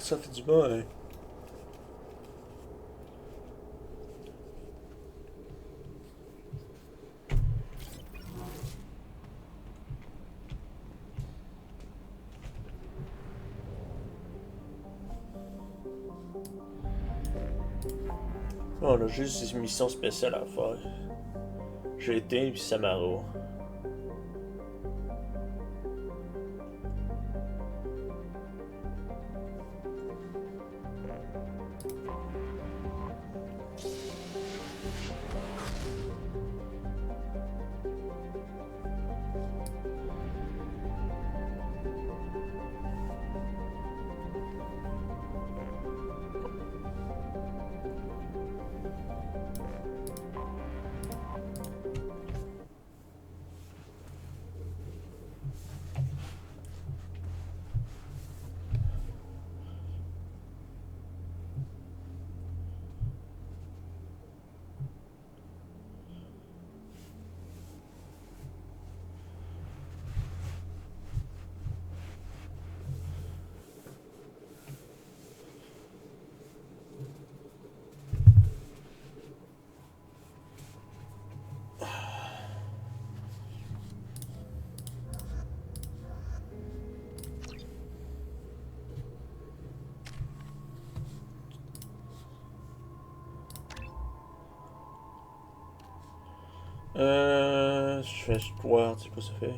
ça fait du bien. On a juste des missions spéciales à faire. J'ai été puis Samara. Je fais voir, c'est quoi ça fait?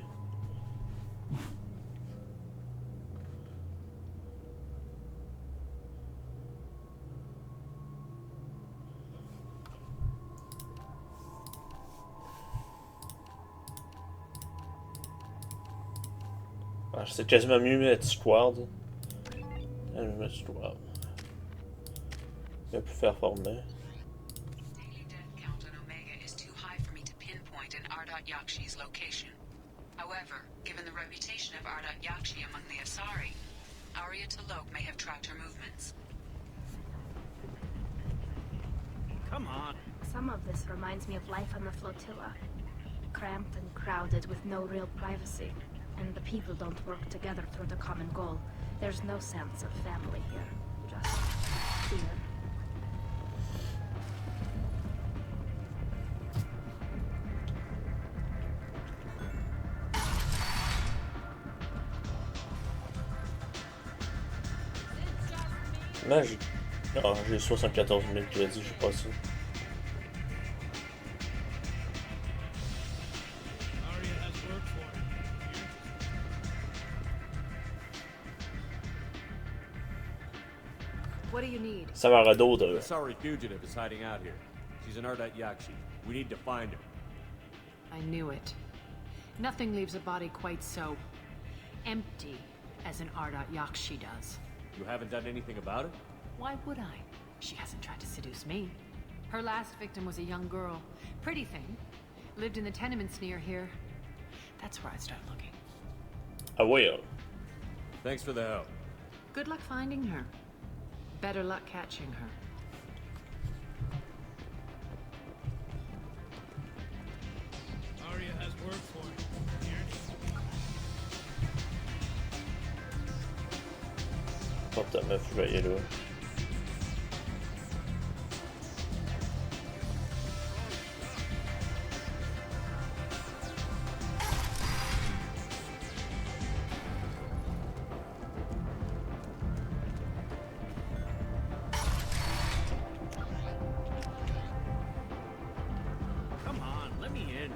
Ah, c'est quasiment mieux mettre Squad. Je vais mettre Squad. Il va plus faire former. Daily death count on Omega is too high for me to pinpoint an Ardot Yakshi's location. However, given the reputation of Ardot Yakshi among the Asari, Arya T'Loak may have tracked her movements. Come on. Some of this reminds me of life on the flotilla. Cramped and crowded with no real privacy. And the people don't work together toward the common goal. There's no sense of family here. Just fear. Là, j'ai... Ah, j'ai 74 000 crédits, j'ai pas ça. Arya has work for it. What do you need? Samara d'autres. A sorry fugitive is hiding out here. She's an Ardite Yakshi. We need to find her. I knew it. Nothing leaves a body quite so empty as an Ardot Yakshi does. You haven't done anything about it? Why would I? She hasn't tried to seduce me. Her last victim was a young girl. Pretty thing. Lived in the tenements near here. That's where I'd start looking. Ah ouais. Thanks for the help. Good luck finding her. Better luck catching her. Arya has work for it. Porte ta meuf, je vais y aller là. Come on, let me in.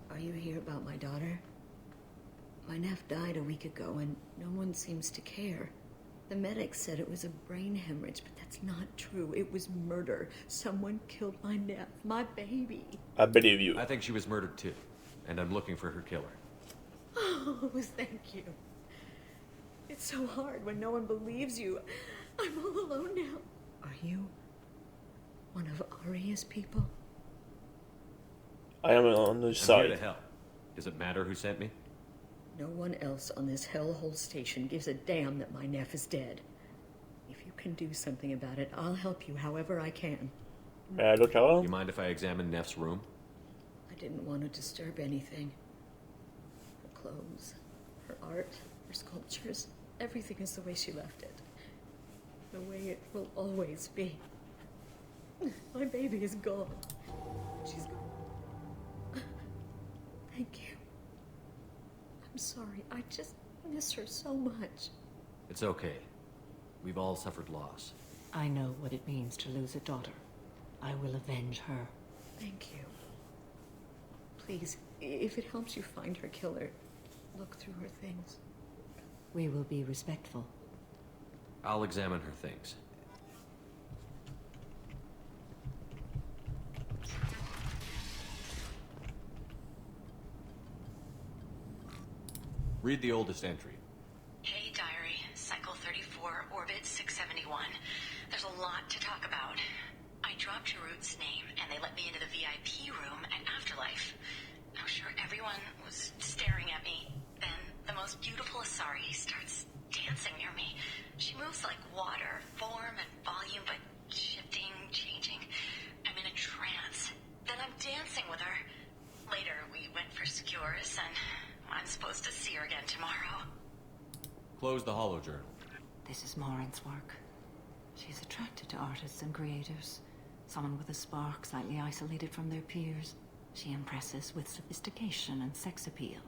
Are you here about my daughter? My nephew died a week ago and no one seems to care. The medics said it was a brain hemorrhage, but that's not true. It was murder. Someone killed my nephew, my baby. I believe you. I think she was murdered too, and I'm looking for her killer. Oh, thank you. It's so hard when no one believes you. I'm all alone now. Are you one of Aria's people? I am on the I'm side. here to help. Does it matter who sent me? No one else on this hellhole station gives a damn that my Neff is dead. If you can do something about it, I'll help you however I can. May I look around? You mind if I examine Neff's room? I didn't want to disturb anything. Her clothes, her art, her sculptures, everything is the way she left it. The way it will always be. My baby is gone. She's gone. Thank you. I'm sorry. I just miss her so much. It's okay. We've all suffered loss. I know what it means to lose a daughter. I will avenge her. Thank you. Please, if it helps you find her killer, look through her things. We will be respectful. I'll examine her things. Read the oldest entry. Hey, Diary. Cycle 34, Orbit 671. There's a lot to talk about. I dropped Jarut's name, and they let me into the VIP room at Afterlife. I'm sure everyone was staring at me. Then the most beautiful Asari starts dancing near me. She moves like water, form and volume, but shifting, changing. I'm in a trance. Then I'm dancing with her. Later, we went for skewers, and I'm supposed to see her again tomorrow. Close the holo journal. This is Morin's work. She's attracted to artists and creators. Someone with a spark, slightly isolated from their peers. She impresses with sophistication and sex appeal.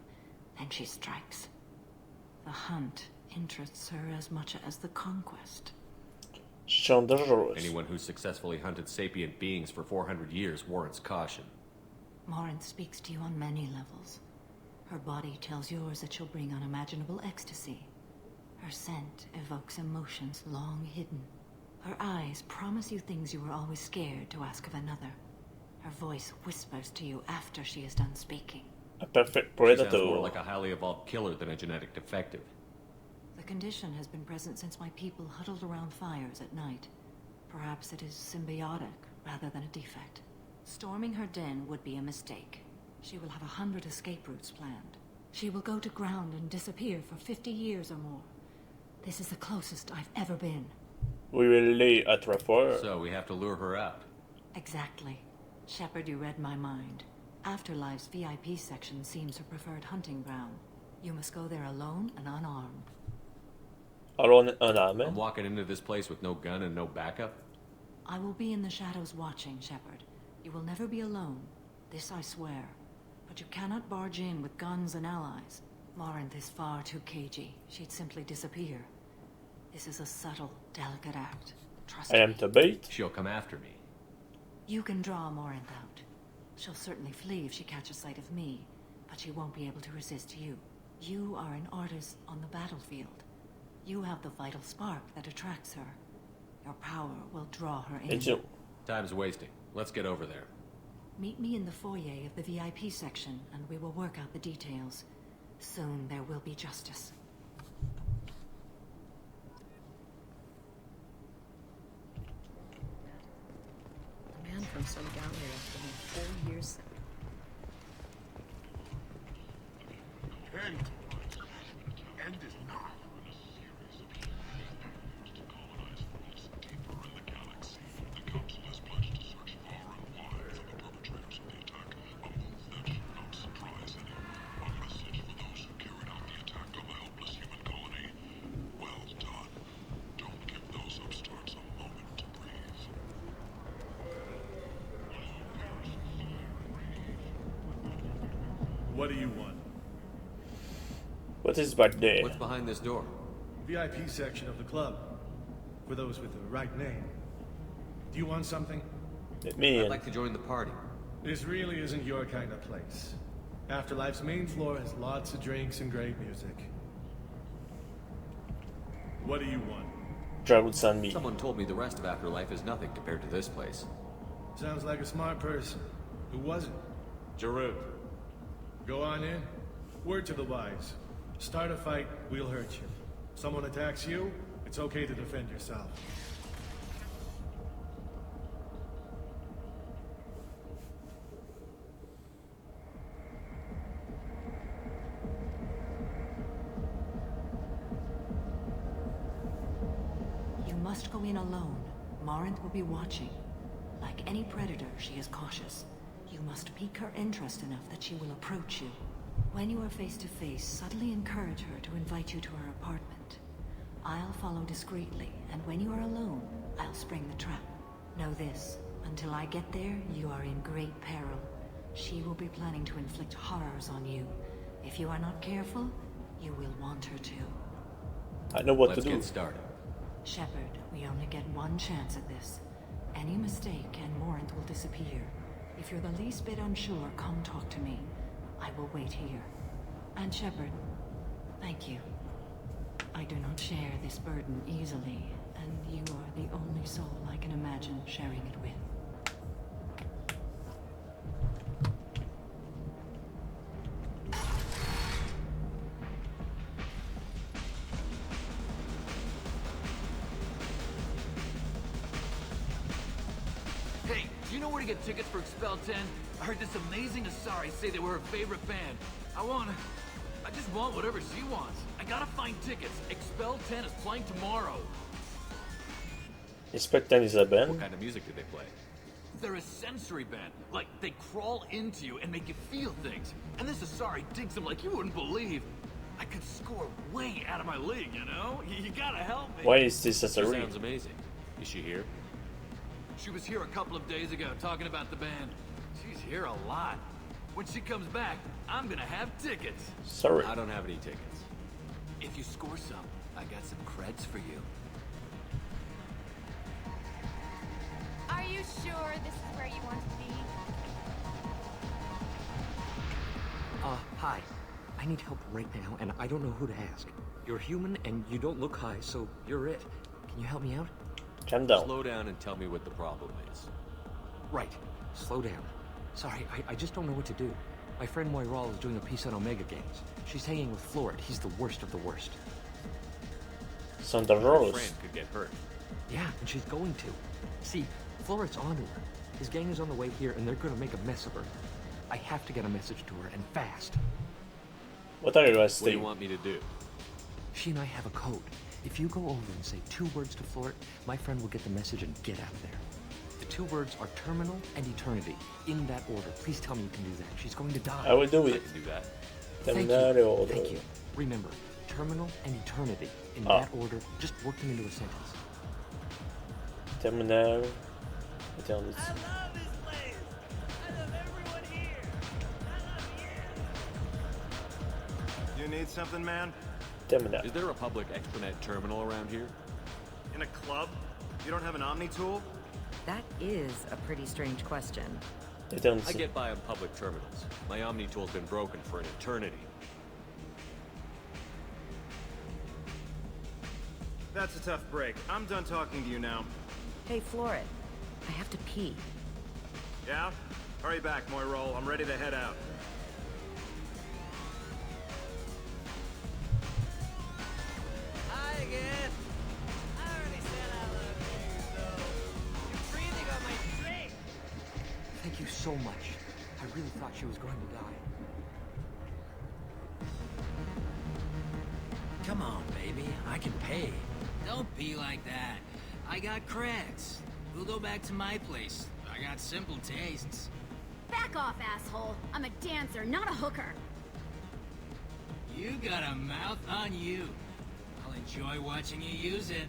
Then she strikes. The hunt interests her as much as the conquest. Chandra's. Anyone who's successfully hunted sapient beings for 400 years warrants caution. Morin speaks to you on many levels. Her body tells yours that she'll bring unimaginable ecstasy. Her scent evokes emotions long hidden. Her eyes promise you things you were always scared to ask of another. Her voice whispers to you after she is done speaking. A perfect She sounds predator. more like a highly evolved killer than a genetic defective. The condition has been present since my people huddled around fires at night. Perhaps it is symbiotic rather than a defect. Storming her den would be a mistake. She will have 100 escape routes planned. She will go to ground and disappear for 50 years or more. This is the closest I've ever been. We will lay at rapport. So we have to lure her out. Exactly. Shepard, you read my mind. Afterlife's VIP section seems her preferred hunting ground. You must go there alone and unarmed. Alone I'm unarmed. walking into this place with no gun and no backup. I will be in the shadows watching, Shepard. You will never be alone. This I swear. But you cannot barge in with guns and allies. Morinth is far too cagey. She'd simply disappear. This is a subtle, delicate act. Trust I am me. to bait. She'll come after me. You can draw Morinth out. She'll certainly flee if she catches sight of me, but she won't be able to resist you. You are an artist on the battlefield. You have the vital spark that attracts her. Your power will draw her in. It's you. Time's wasting. Let's get over there. Meet me in the foyer of the VIP section, and we will work out the details. Soon there will be justice. The man from some gallery after me 4 years. End is not. The Council has pledged to search far and wide for the perpetrators of the attack, a move that should not surprise anyone. A message for those who carried out the attack on the helpless human colony. Well done. Don't give those upstarts a moment to breathe. What do you want? What is back there? What's behind this door? VIP section of the club. For those with the right name. Do you want something? Let me I'd in. like to join the party. This really isn't your kind of place. Afterlife's main floor has lots of drinks and great music. What do you want? Jarut and me. Someone told me the rest of Afterlife is nothing compared to this place. Sounds like a smart person. Who was it? Jarut. Go on in. Word to the wise. Start a fight, we'll hurt you. Someone attacks you, it's okay to defend yourself. You must go in alone. Marinth will be watching. Like any predator, she is cautious. You must pique her interest enough that she will approach you. When you are face to face, subtly encourage her to invite you to her apartment. I'll follow discreetly, and when you are alone, I'll spring the trap. Know this, until I get there, you are in great peril. She will be planning to inflict horrors on you. If you are not careful, you will want her to. I know what Let's to do. get started. Shepard, we only get one chance at this. Any mistake and Marinth will disappear. If you're the least bit unsure, come talk to me. I will wait here. And Shepard, thank you. I do not share this burden easily, and you are the only soul I can imagine sharing it with. Hey, do you know where to get tickets for Expel 10? I heard this amazing Asari say they were her favorite band. I just want whatever she wants. I gotta find tickets. Expel 10 is playing tomorrow. Expecting is a band. What kind of music do they play? They're a sensory band. Like, they crawl into you and make you feel things. And this Asari digs them like you wouldn't believe. I could score way out of my league, you know? You gotta help me. Why is this as She a sounds amazing. Is she here? She was here a couple of days ago talking about the band. She's here a lot. When she comes back, I'm gonna have tickets. Sorry. I don't have any tickets. If you score some, I got some creds for you. Are you sure this is where you want to be? Hi. I need help right now, and I don't know who to ask. You're human, and you don't look high, so you're it. Can you help me out? Calm down. Slow down and tell me what the problem is. Right. Slow down. Sorry, I just don't know what to do. My friend Moiral is doing a piece on Omega Games. She's hanging with Florid. He's the worst of the worst. Sandra Your Rose. friend could get hurt. Yeah, and she's going to. See, Florid's on to her. His gang is on the way here, and they're gonna make a mess of her. I have to get a message to her, and fast. What are you guys What do you doing? want me to do? She and I have a code. If you go over and say 2 words to Florid, my friend will get the message and get out of there. The 2 words are terminal and eternity. In that order. Please tell me you can do that. She's going to die. I will do I it. can do that. Thank Terminare you. order. Thank you. Remember, terminal and eternity. In Ah. that order, just work them into a sentence. Terminare. Eternity. I love this place. I love everyone here. I love you. You need something, man? Terminare. Is there a public extranet terminal around here? In a club? You don't have an Omni tool? That is a pretty strange question. I Eternity. get by on public terminals. My Omni tool's been broken for an eternity. That's a tough break. I'm done talking to you now. Hey, Florid. I have to pee. Yeah? Hurry back, Moiral. I'm ready to head out. Hi again. I already said I love you, though. You're breathing on my drink. Thank you so much. I really thought she was going to die. Come on, baby. I can pay. Don't be like that. I got creds. We'll go back to my place. I got simple tastes. Back off, asshole. I'm a dancer, not a hooker. You got a mouth on you. I'll enjoy watching you use it.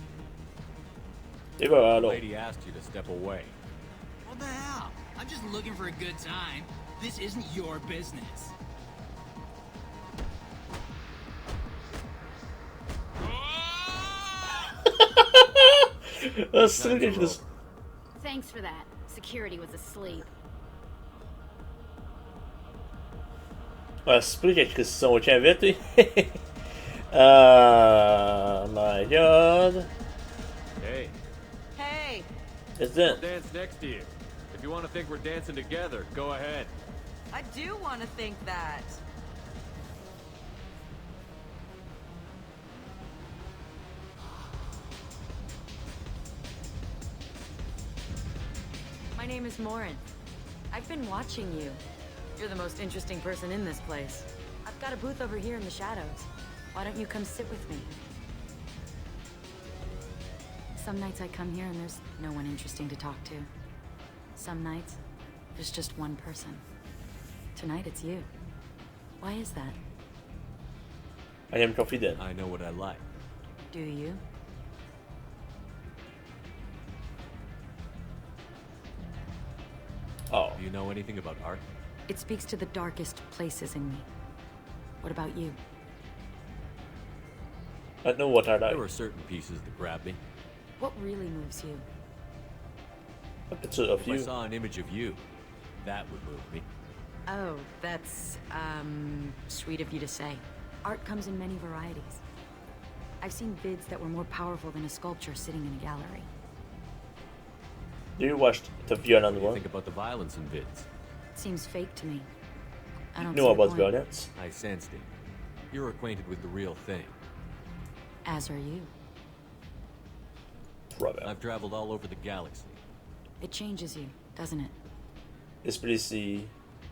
Det var The jag då. lady asked you to step away. What the hell? I'm just looking for a good time. This isn't your business. Österrike just... Thanks for that. Security was asleep. Explica a descrição, eu tinha visto e... Ah, my god. Hey, Hey! Is I'll that... dance next to you. If you want to think we're dancing together, go ahead. I do want to think that. name is Morin. I've been watching you. You're the most interesting person in this place. I've got a booth over here in the shadows. Why don't you come sit with me? Some nights I come here and there's no one interesting to talk to. Some nights, there's just one person. Tonight it's you. Why is that? I am confident. I know what I like. Do you? Oh. Do you know anything about art? It speaks to the darkest places in me. What about you? I know what are they. There were certain pieces that grabbed me. What really moves you? A picture of If you. I saw an image of you, that would move me. Oh, that's, sweet of you to say. Art comes in many varieties. I've seen vids that were more powerful than a sculpture sitting in a gallery. Do you watch the violent What do you one? think about the violence in vids? Seems fake to me. I don't Know see the about point. violence? I sensed it. You're acquainted with the real thing. As are you. Brother. I've traveled all over the galaxy. It changes you, doesn't it? Especially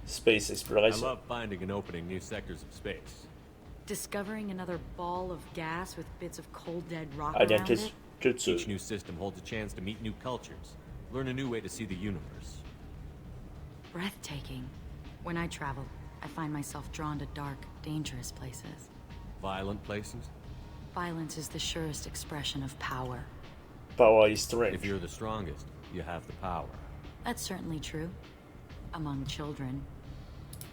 space I exploration. love finding and opening new sectors of space. Discovering another ball of gas with bits of cold dead rock I around it? Each new system holds a chance to meet new cultures, learn a new way to see the universe. Breathtaking. When I travel, I find myself drawn to dark, dangerous places. Violent places? Violence is the surest expression of power. Power is strength. If you're the strongest, you have the power. That's certainly true. Among children.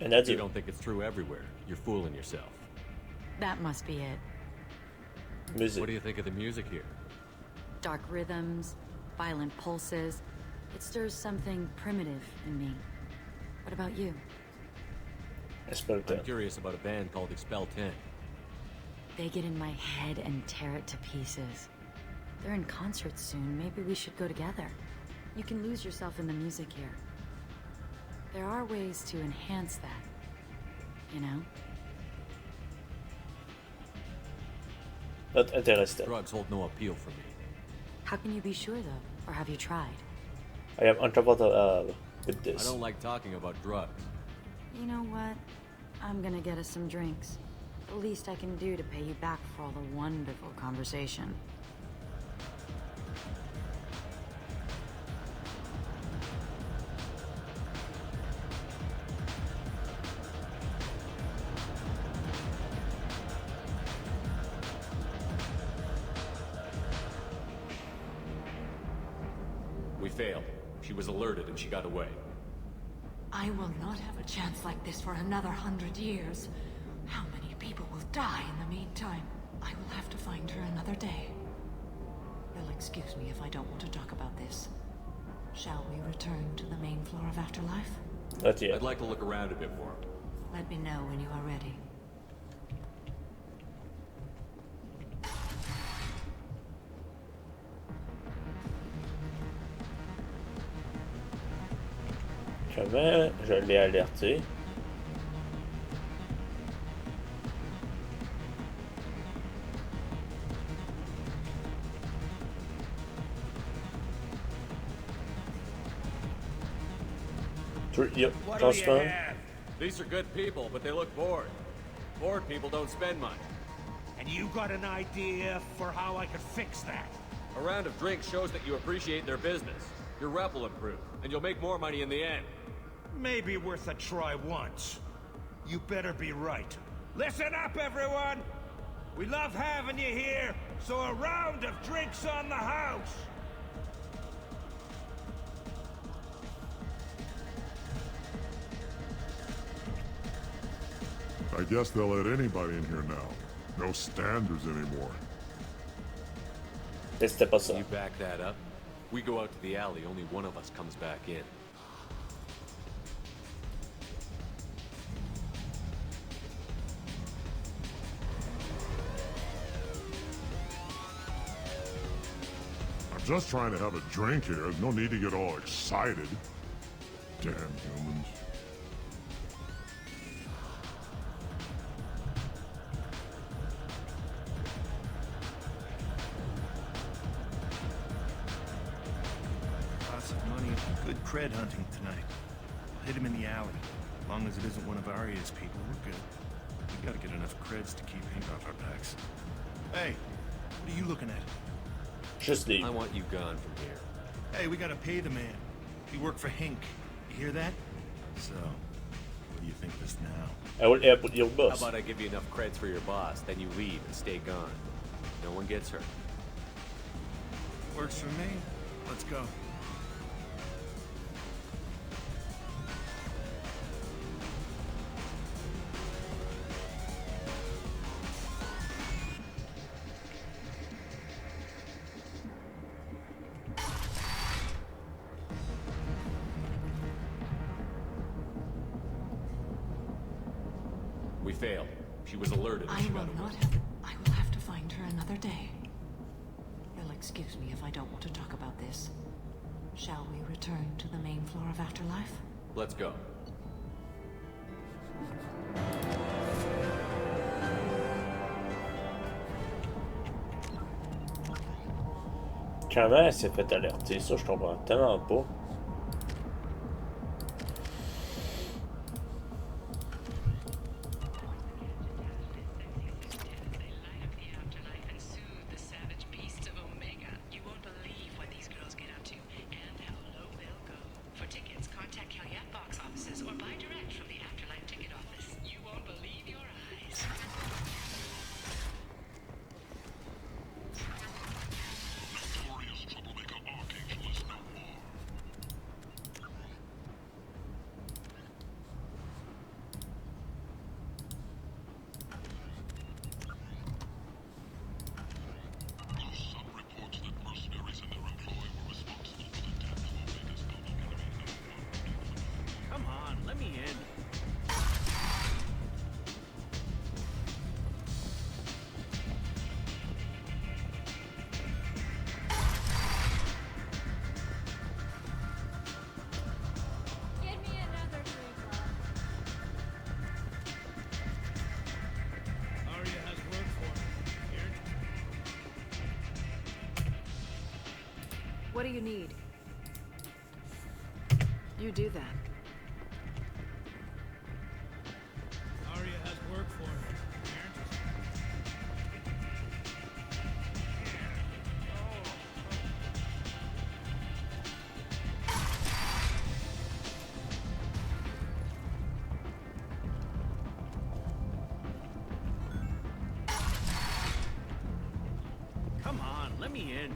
And that's You don't think it's true everywhere. You're fooling yourself. That must be it. Music. What do you think of the music here? Dark rhythms, violent pulses. It stirs something primitive in me. What about you? Expel 10. I'm curious about a band called Expel 10. They get in my head and tear it to pieces. They're in concert soon. Maybe we should go together. You can lose yourself in the music here. There are ways to enhance that. You know? Not interested. Drugs hold no appeal for me. How can you be sure, though? Or have you tried? I am uncomfortable with I this. don't like talking about drugs. You know what? I'm gonna get us some drinks. The least I can do to pay you back for all the wonderful conversation. We failed. She was alerted and she got away. I will not have a chance like this for another 100 years. How many people will die in the meantime? I will have to find her another day. You'll excuse me if I don't want to talk about this. Shall we return to the main floor of Afterlife? Not yet. I'd like to look around a bit more. Let me know when you are ready. Comment je l'ai alerté. Yep, What do you transparent. have? These are good people, but they look bored. Bored people don't spend much. And you got an idea for how I could fix that? A round of drinks shows that you appreciate their business. Your rep will improve, and you'll make more money in the end. Maybe worth a try once. You better be right. Listen up, everyone! We love having you here, so a round of drinks on the house! I guess they'll let anybody in here now. No standards anymore. C'était pas ça. You back that up? We go out to the alley, only one of us comes back in. I'm just trying to have a drink here. There's no need to get all excited. Damn humans. Lots of money. Good cred hunting tonight. Hit him in the alley. As long as it isn't one of Arya's people, we're good. We gotta get enough creds to keep paint off our backs. Hey, what are you looking at? Just leave. I want you gone from here. Hey, we gotta pay the man. We work for Hink. You hear that? So, what do you think of us now? I will help with your How boss. about I give you enough creds for your boss, then you leave and stay gone. No one gets hurt. Works for me. Let's go. We failed. She was alerted. I will have to find her another day. You'll excuse me if I don't want to talk about this. Shall we return to the main floor of Afterlife? Let's go. Comment elle s'est fait alerter? Ça, je comprends tellement pas. Come on, let me in. Get me another drink, love. Arya has work for me. Here. What do you need? You do that. Arya has work for me. Here. Come on, let me in.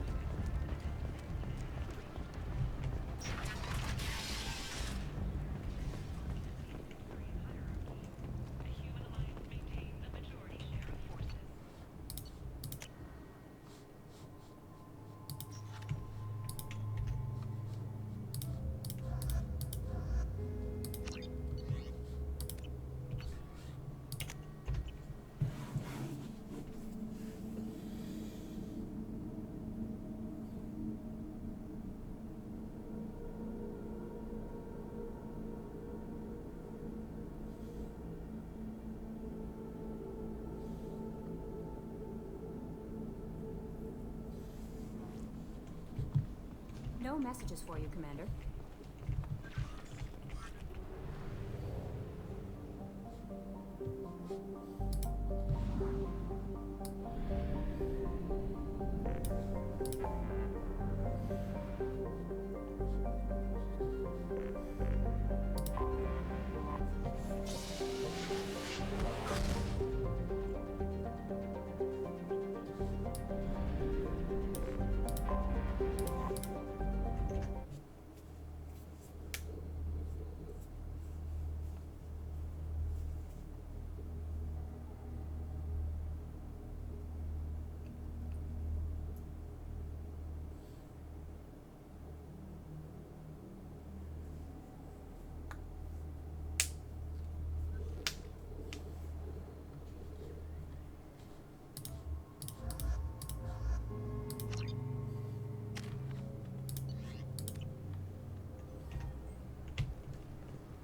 No messages for you, Commander.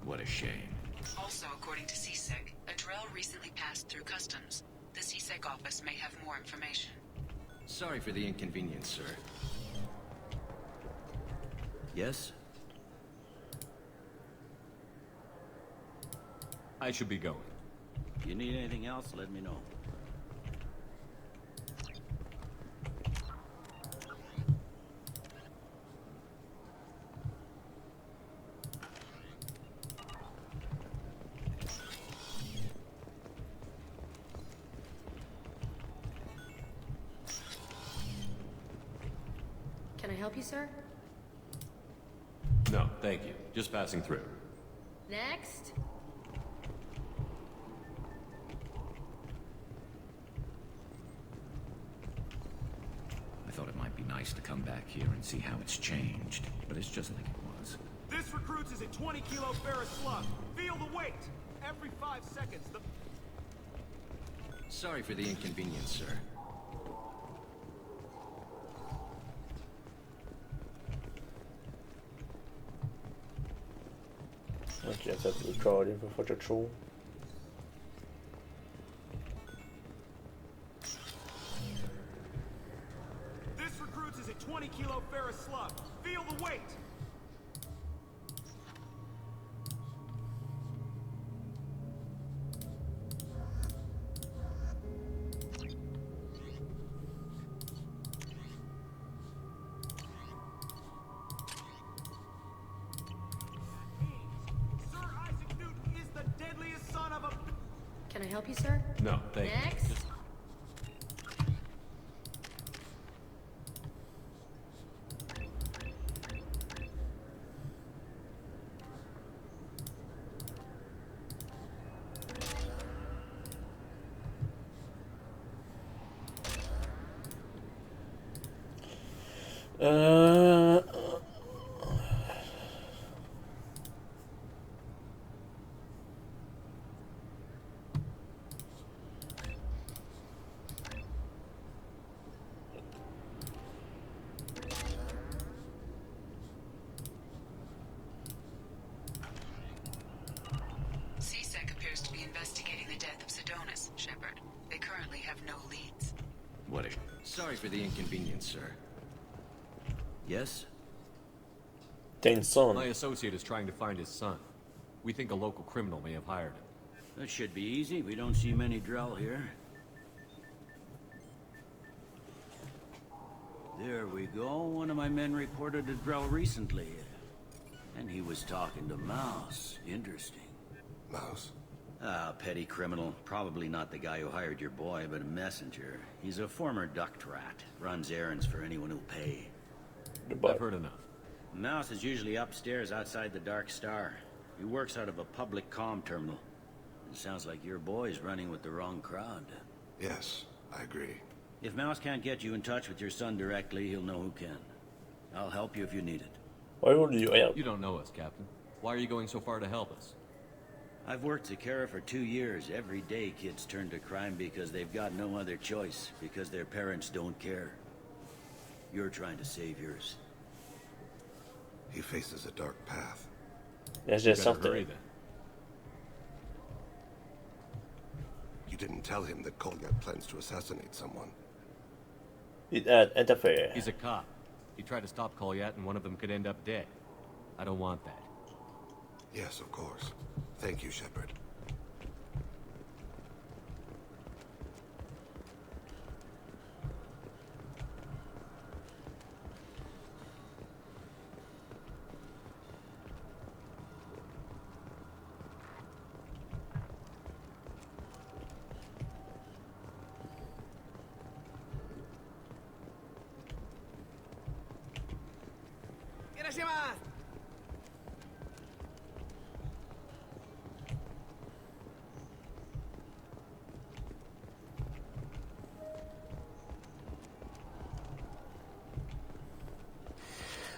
What a shame. Also, according to CSEC, Adrel recently passed through customs. The CSEC office may have more information. Sorry for the inconvenience, sir. Yes? I should be going. If you need anything else, let me know. Can I help you, sir? No, thank you. Just passing through. Next. I thought it might be nice to come back here and see how it's changed, but it's just like it was. This recruits is a 20-kilo ferrous slug. Feel the weight. Every 5 seconds, the... Sorry for the inconvenience, sir. Ok, ça peut le coller pour faire quelque chose. This recruits is a 20-kilo ferrous slug. Feel the weight. Can I help you, sir? No, thank you. Next. Just... CSEC appears to be investigating the death of Sidonis, Shepard. They currently have no leads. What a... Sorry for the inconvenience, sir. Yes? Dane's son. My associate is trying to find his son. We think a local criminal may have hired him. That should be easy. We don't see many Drell here. There we go. One of my men reported a Drell recently. And he was talking to Mouse. Interesting. Mouse? Ah, petty criminal. Probably not the guy who hired your boy, but a messenger. He's a former duct rat. Runs errands for anyone who'll pay. I've heard enough. Mouse is usually upstairs outside the Dark Star. He works out of a public comm terminal. It sounds like your boy's running with the wrong crowd. Yes, I agree. If Mouse can't get you in touch with your son directly, he'll know who can. I'll help you if you need it. Why would you help? You don't know us, Captain. Why are you going so far to help us? I've worked Zakera for 2 years. Every day kids turn to crime because they've got no other choice, because their parents don't care. You're trying to save yours. He faces a dark path. There's just something. Hurry, then. You didn't tell him that Kolyat plans to assassinate someone. Interfere. He's a cop. He tried to stop Kolyat and one of them could end up dead. I don't want that. Yes, of course. Thank you, Shepard.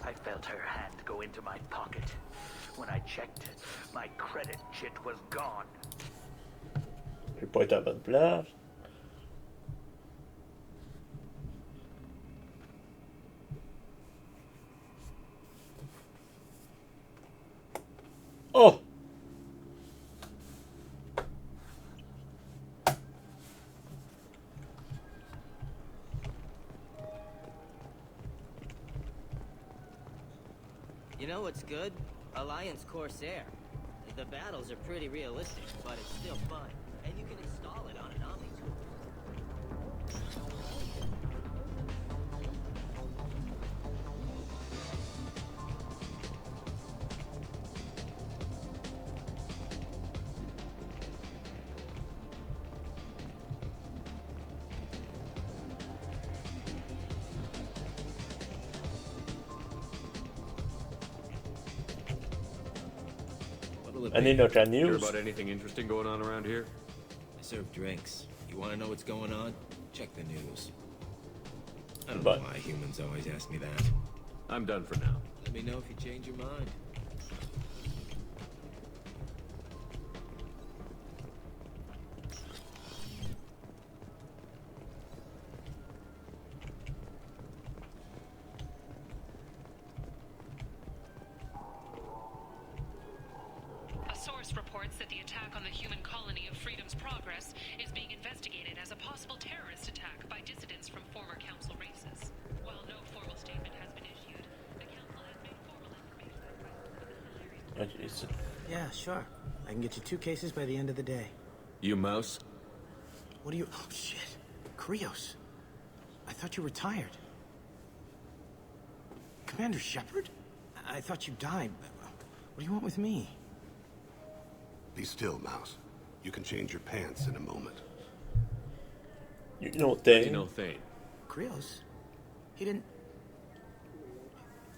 I felt her hand go into my pocket. When I checked, my credit chit was gone. J'ai pas été à la bonne place. Oh! You know what's good? Alliance Corsair. The battles are pretty realistic, but it's still fun. And you can install it on an Omni tool. Any local Hear news? about anything interesting going on around here? I serve drinks. You want to know what's going on? Check the news. I don't But- know why humans always ask me that. I'm done for now. Let me know if you change your mind. A source reports that the attack on the human colony of Freedom's Progress is being investigated as a possible terrorist attack by dissidents from former council races. While no formal statement has been issued, the council has made formal information. Yeah, sure. I can get you 2 cases by the end of the day. You mouse? What are you... Oh, shit. Krios. I thought you retired. Commander Shepard? I thought you died. What do you want with me? Be still, Mouse. You can change your pants in a moment. You know You Thane? know Thane. Krios? He didn't...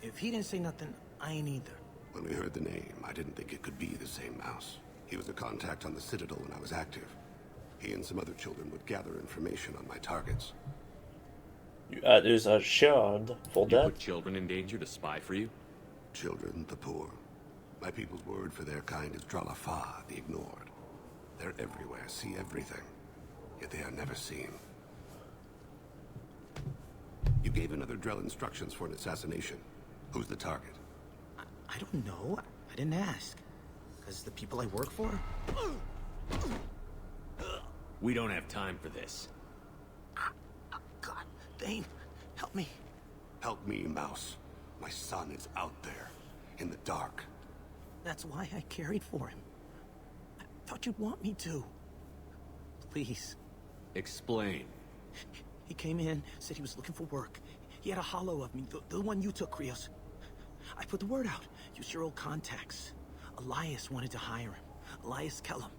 If he didn't say nothing, I ain't either. When we heard the name, I didn't think it could be the same Mouse. He was a contact on the Citadel when I was active. He and some other children would gather information on my targets. There's a shard for You that. put children in danger to spy for you? Children, the poor. My people's word for their kind is Dralafa, the ignored. They're everywhere, see everything. Yet they are never seen. You gave another Drell instructions for an assassination. Who's the target? I don't know. I didn't ask. Because the people I work for? We don't have time for this. God, Thane, help me. Help me, Mouse. My son is out there, in the dark. That's why I carried for him. I thought you'd want me to. Please. Explain. He came in, said he was looking for work. He had a hollow of me, the one you took, Krios. I put the word out. Use your old contacts. Elias wanted to hire him. Elias Kellum.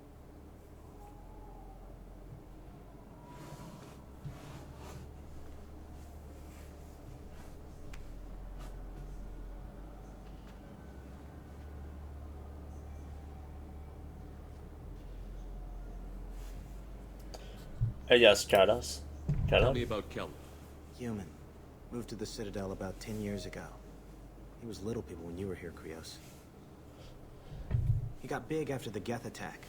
Yes, Kadas. Tell me about Kellum. Human. Moved to the Citadel about 10 years ago. He was little people when you were here, Krios. He got big after the Geth attack.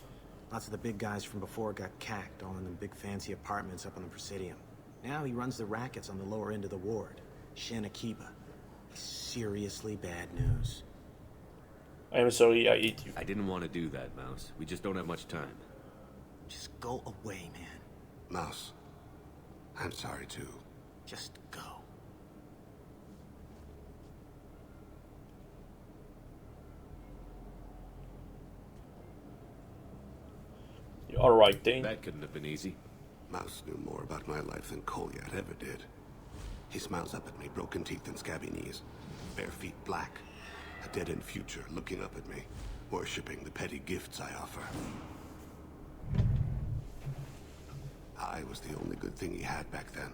Lots of the big guys from before got cacked, all in them big fancy apartments up on the Presidium. Now he runs the rackets on the lower end of the ward. Shin Akiba. Seriously bad news. I'm sorry I eat you. I didn't want to do that, Mouse. We just don't have much time. Just go away, man. Mouse, I'm sorry too. Just go. You alright, Thane? That couldn't have been easy. Mouse knew more about my life than Kolyat ever did. He smiles up at me, broken teeth and scabby knees. Bare feet black. A dead-end future looking up at me, worshipping the petty gifts I offer. I was the only good thing he had back then.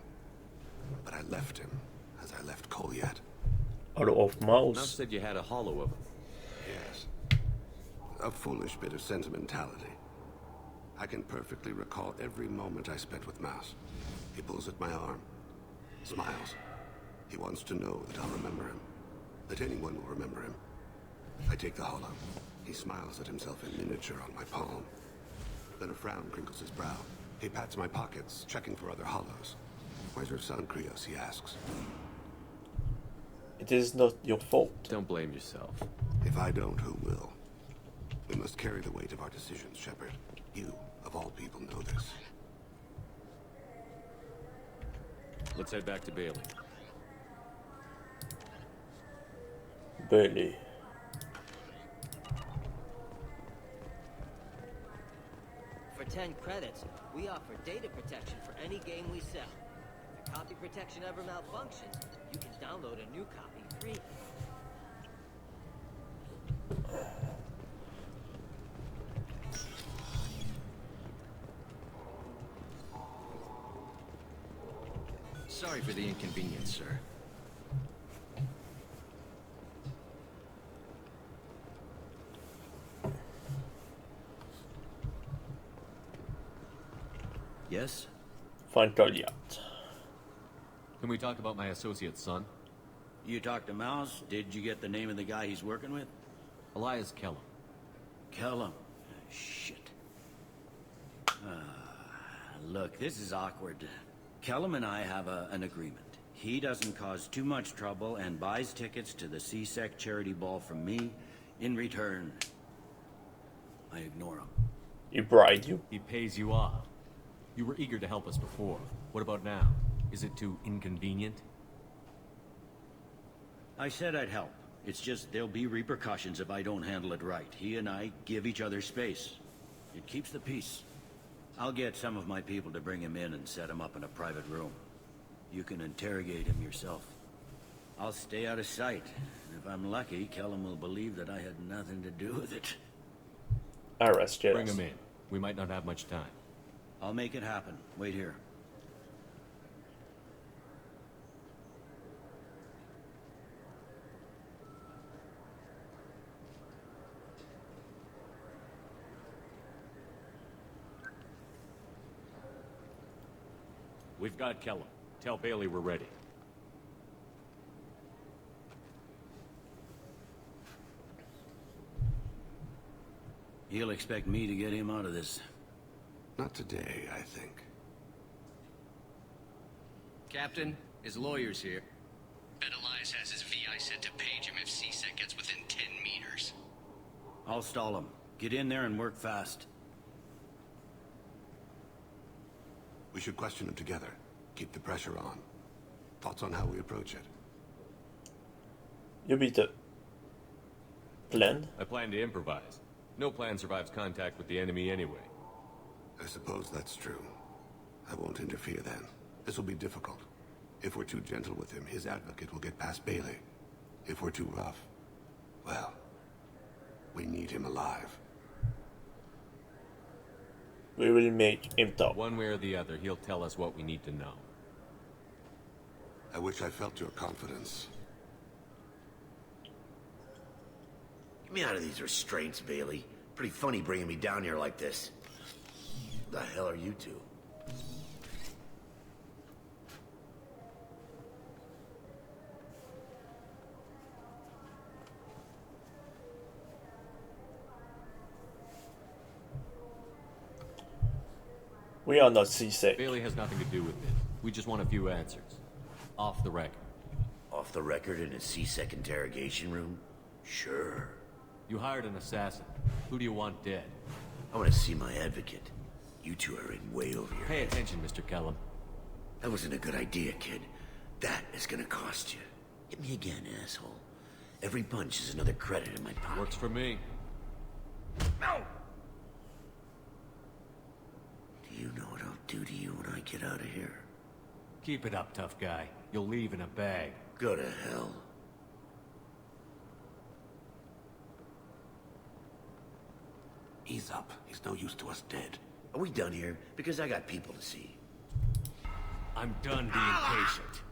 But I left him, as I left Kolyat. Out of Mouse. Mouse said you had a hollow of him. Yes. A foolish bit of sentimentality. I can perfectly recall every moment I spent with Mouse. He pulls at my arm, smiles. He wants to know that I'll remember him, that anyone will remember him. I take the hollow. He smiles at himself in miniature on my palm. Then a frown crinkles his brow. He pats my pockets, checking for other hollows. Where's your son, Krios? He asks. It is not your fault. Don't blame yourself. If I don't, who will? We must carry the weight of our decisions, Shepard. You, of all people, know this. Let's head back to Bailey. Bailey. 10 credits, we offer data protection for any game we sell. If your copy protection ever malfunctions, you can download a new copy free. Sorry for the inconvenience, sir. Yes? Find Goliath. Can we talk about my associate's son? You talked to Mouse? Did you get the name of the guy he's working with? Elias Kellum. Kellum? Shit. Look, this is awkward. Kellum and I have an agreement. He doesn't cause too much trouble and buys tickets to the CSEC charity ball from me. In return, I ignore him. He bribed you? He pays you off. You were eager to help us before. What about now? Is it too inconvenient? I said I'd help. It's just there'll be repercussions if I don't handle it right. He and I give each other space. It keeps the peace. I'll get some of my people to bring him in and set him up in a private room. You can interrogate him yourself. I'll stay out of sight. And if I'm lucky, Kellum will believe that I had nothing to do with it. Arrest Jedi. Bring him in. We might not have much time. I'll make it happen. Wait here. We've got Kellum. Tell Bailey we're ready. He'll expect me to get him out of this. Not today, I think. Captain, his lawyer's here. Bet Elias has his VI set to page him if CSEC gets within 10 meters. I'll stall him. Get in there and work fast. We should question him together. Keep the pressure on. Thoughts on how we approach it? You beat the plan? I plan to improvise. No plan survives contact with the enemy anyway. I suppose that's true. I won't interfere then. This will be difficult. If we're too gentle with him, his advocate will get past Bailey. If we're too rough, well, we need him alive. We will make him talk. One way or the other, he'll tell us what we need to know. I wish I felt your confidence. Get me out of these restraints, Bailey. Pretty funny bringing me down here like this. The hell are you two? We are not CSEC. Bailey has nothing to do with this. We just want a few answers. Off the record. Off the record in a CSEC interrogation room? Sure. You hired an assassin. Who do you want dead? I want to see my advocate. You two are in way over your Pay head. attention, Mr. Kellum. That wasn't a good idea, kid. That is gonna cost you. Hit me again, asshole. Every punch is another credit in my pocket. Works for me. No! Do you know what I'll do to you when I get out of here? Keep it up, tough guy. You'll leave in a bag. Go to hell. Ease up. He's no use to us dead. Are we done here? Because I got people to see. I'm done being patient.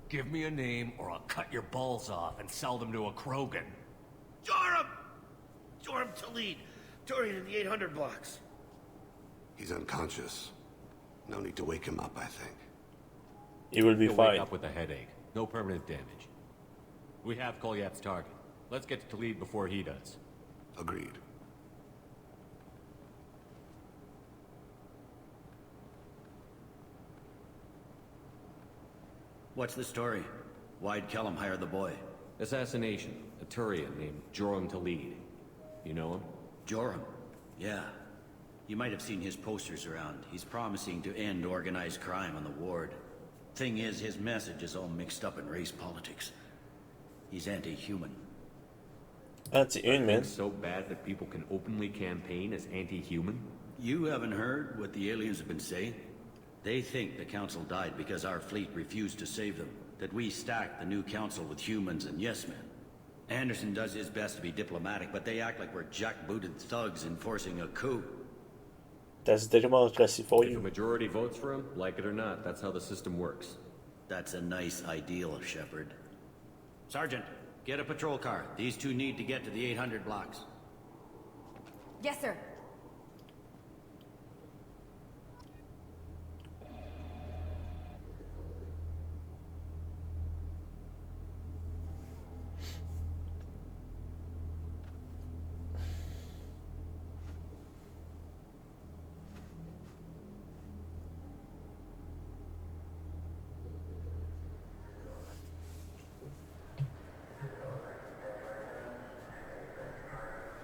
Give me a name or I'll cut your balls off and sell them to a Krogan. Joram! Joram Talid. Turian in the 800 blocks. He's unconscious. No need to wake him up, I think. He will be He'll fine. Wake up with a headache. No permanent damage. We have Goliath's target. Let's get to Talid before he does. Agreed. What's the story? Why'd Kellum hire the boy? Assassination. A Turian named Joram Talid. You know him? Joram? Yeah. You might have seen his posters around. He's promising to end organized crime on the ward. Thing is, his message is all mixed up in race politics. He's anti-human. Anti-human? So bad that people can openly campaign as anti-human? You haven't heard what the aliens have been saying? They think the Council died because our fleet refused to save them. That we stacked the new Council with humans and yes-men. Anderson does his best to be diplomatic, but they act like we're jackbooted thugs enforcing a coup. That's the democracy for If you. a majority votes for him, like it or not, that's how the system works. That's a nice ideal, Shepard. Sergeant, get a patrol car. These two need to get to the 800 blocks. Yes, sir.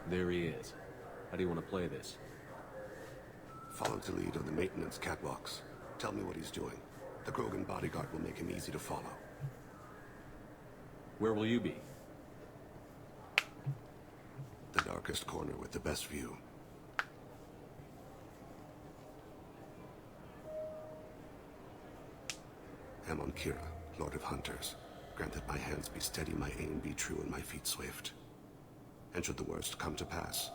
There he is. How do you want to play this? Follow the lead on the maintenance catwalks. Tell me what he's doing. The Krogan bodyguard will make him easy to follow. Where will you be? The darkest corner with the best view. Amon Kira, Lord of Hunters. Grant that my hands be steady, my aim be true, and my feet swift. And should the worst come to pass,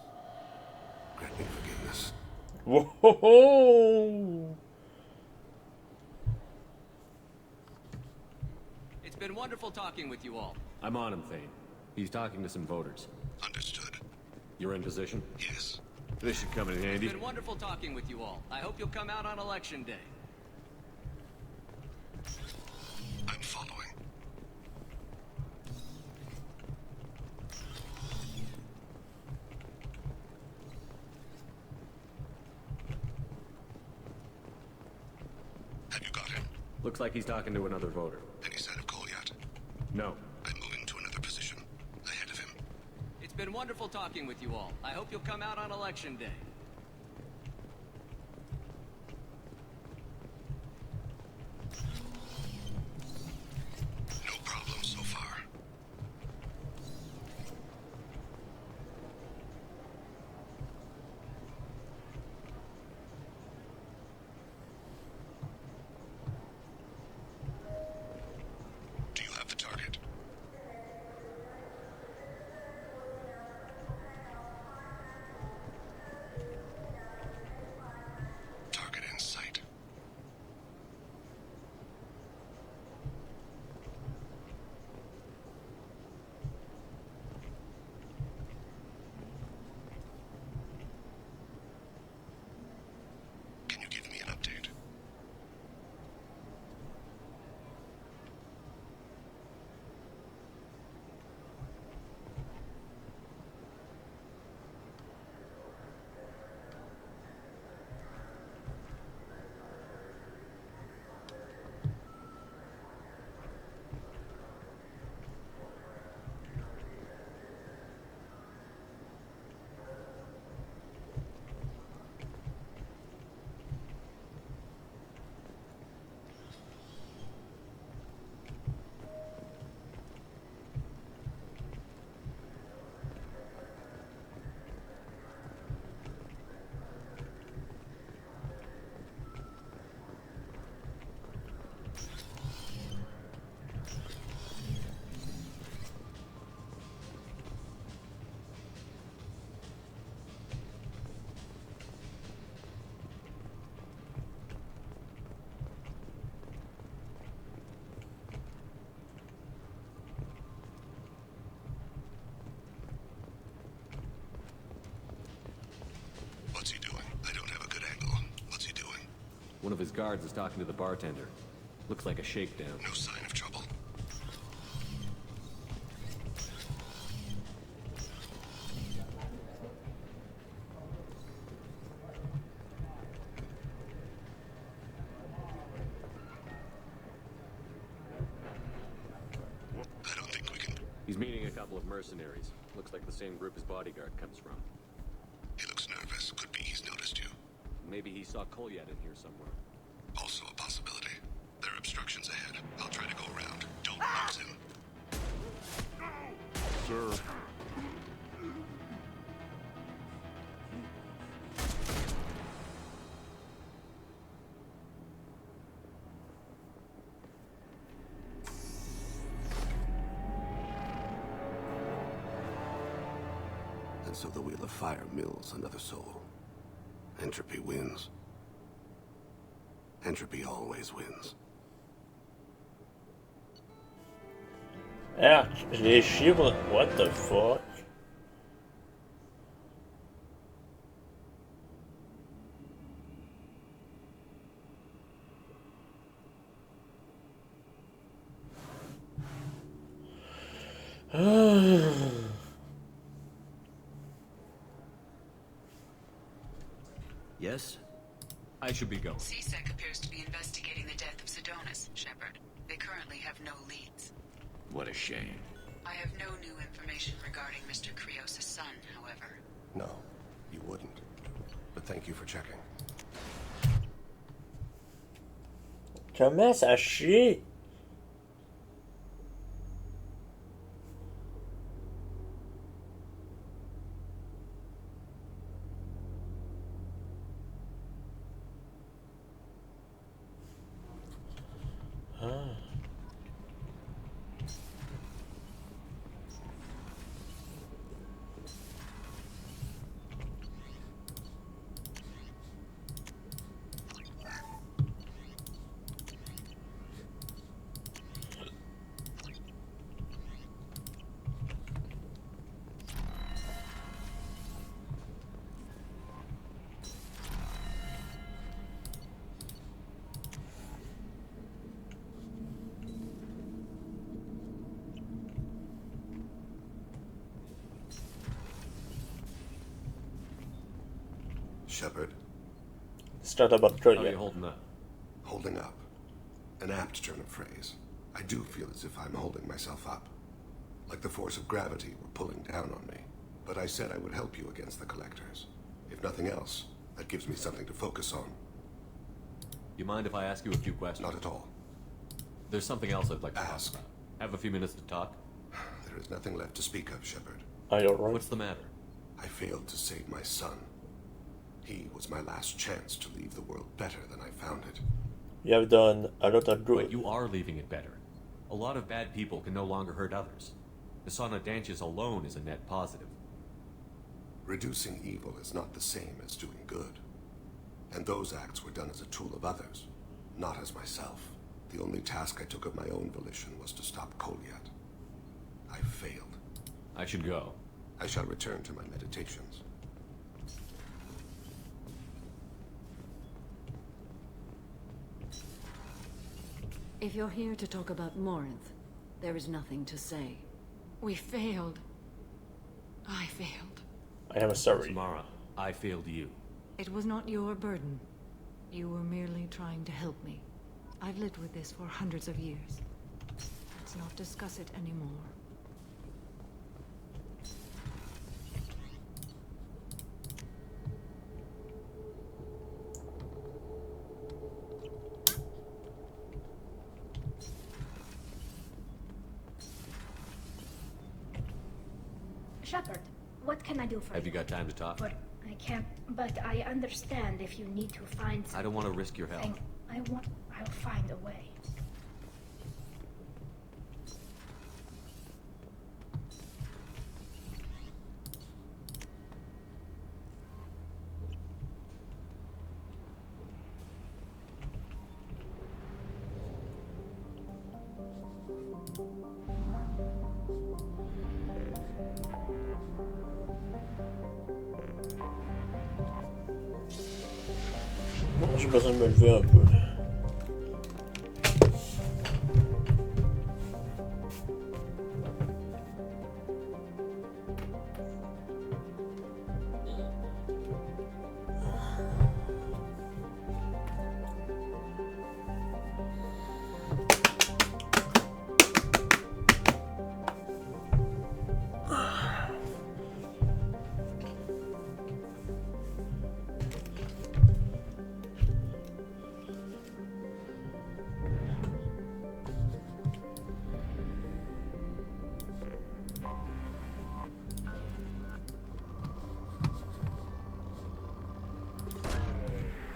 grant me forgiveness. Whoa! It's been wonderful talking with you all. I'm on him, Thane. He's talking to some voters. Understood. You're in position? Yes. This should come in handy. It's been wonderful talking with you all. I hope you'll come out on Election Day. I'm following. Have you got him? Looks like he's talking to another voter. Any sign of Kolyat? No. I'm moving to another position. Ahead of him. It's been wonderful talking with you all. I hope you'll come out on Election Day. No problem so far. Do you have the target? Target in sight. Can you give me an update? What's he doing? I don't have a good angle. What's he doing? One of his guards is talking to the bartender. Looks like a shakedown. No sign of trouble. I don't think we can. He's meeting a couple of mercenaries. Looks like the same group his bodyguard comes from. He looks nervous. Could be he's noticed you. Maybe he saw Kolyat in here somewhere. Also a possibility. There are obstructions ahead. I'll try to go around. Don't lose him. Sir. And so the Wheel of Fire mills another soul. Entropy wins. Entropy always wins. Ah, je l'ai chiffre. What the fuck? Yes? I should be going. CSEC appears to be investigating the death of Sedonis, Shepard. They currently have no leads. What a shame. I have no new information regarding Mr. Krios' son, however. No, you wouldn't. But thank you for checking. Commence à chier. Shepard. Start about How are you holding up? Holding up. An apt turn of phrase. I do feel as if I'm holding myself up. Like the force of gravity were pulling down on me. But I said I would help you against the Collectors. If nothing else, that gives me something to focus on. You mind if I ask you a few questions? Not at all. There's something else I'd like to ask about. Have a few minutes to talk? There is nothing left to speak of, Shepard. Are you alright? What's the matter? I failed to save my son. He was my last chance to leave the world better than I found it. You have done a lot of good. But you are leaving it better. A lot of bad people can no longer hurt others. Kasana Danches alone is a net positive. Reducing evil is not the same as doing good. And those acts were done as a tool of others, not as myself. The only task I took of my own volition was to stop Kolyat. I failed. I should go. I shall return to my meditations. If you're here to talk about Morinth, there is nothing to say. We failed. I failed. I am sorry. Samara, I failed you. It was not your burden. You were merely trying to help me. I've lived with this for hundreds of years. Let's not discuss it anymore. Shepard, what can I do for you? Have you got time to talk? But I can't. But I understand if you need to find something. I don't want to risk your health. I'll find a way. Bon, j'ai besoin de me lever un peu.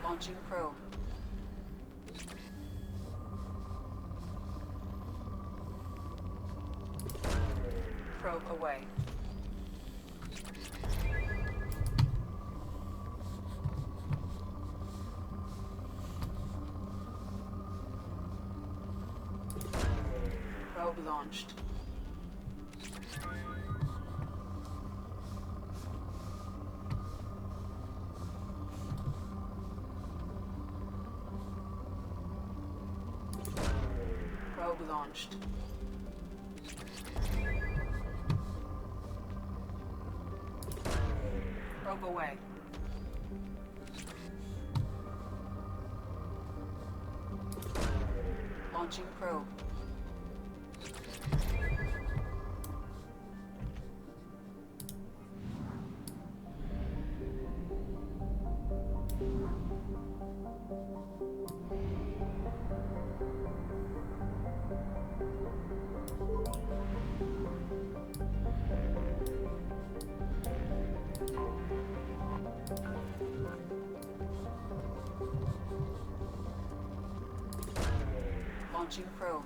Launching probe. Probe away. Probe launched. Probe launched. Probe away. Launching probe. Launching probe.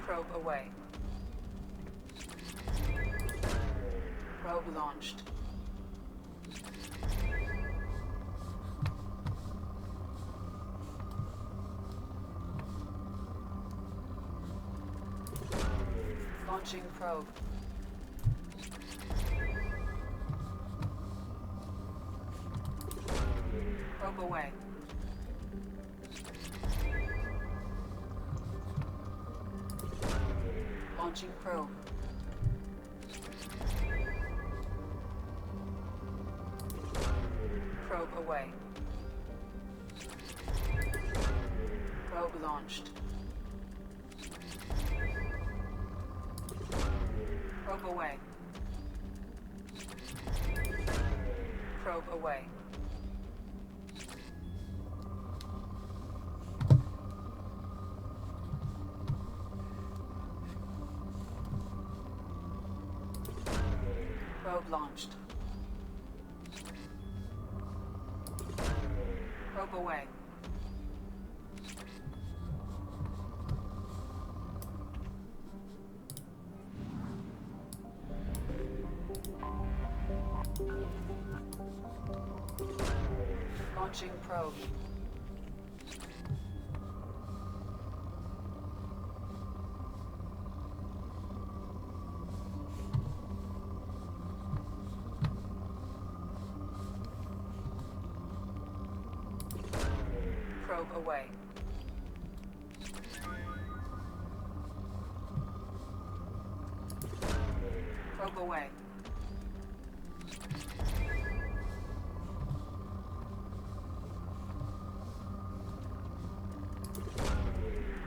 Probe away. Probe launched. Launching probe. Probe away. Launching probe. Probe away. Probe launched. Probe away. Probe away. Probe launched. Probe away. Launching probe. Probe away. Probe away.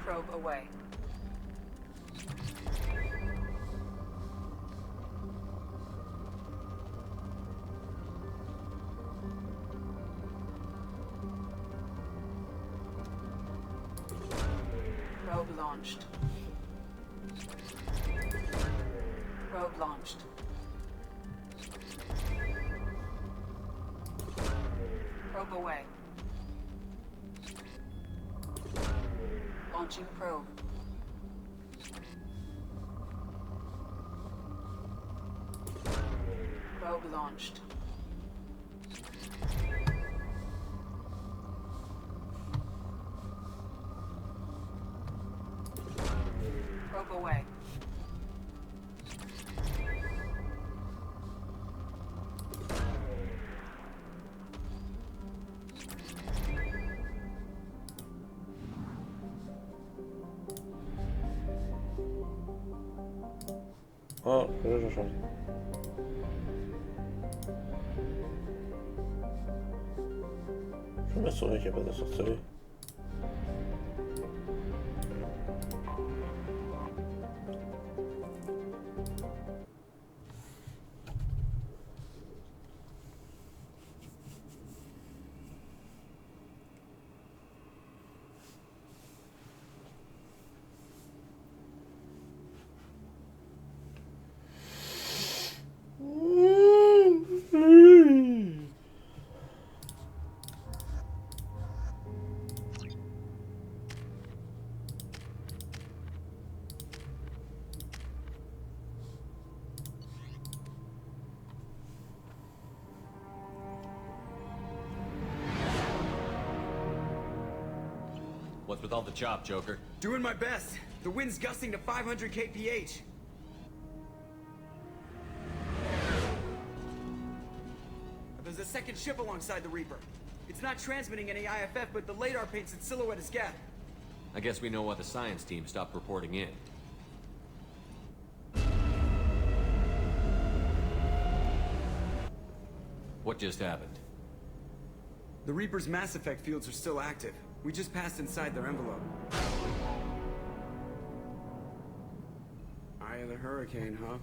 Probe away. Probe launched. Probe launched. Probe away. Launching probe. Probe launched. Probe away. Ah, là j'ai changé. Je m'assurer qu'il n'y a pas de sorcellerie. What's with all the chop, Joker? Doing my best. The wind's gusting to 500 kph. There's a second ship alongside the Reaper. It's not transmitting any IFF, but the radar paints its silhouette as Geth. I guess we know why the science team stopped reporting in. What just happened? The Reaper's Mass Effect fields are still active. We just passed inside their envelope. Eye of the Hurricane, huh?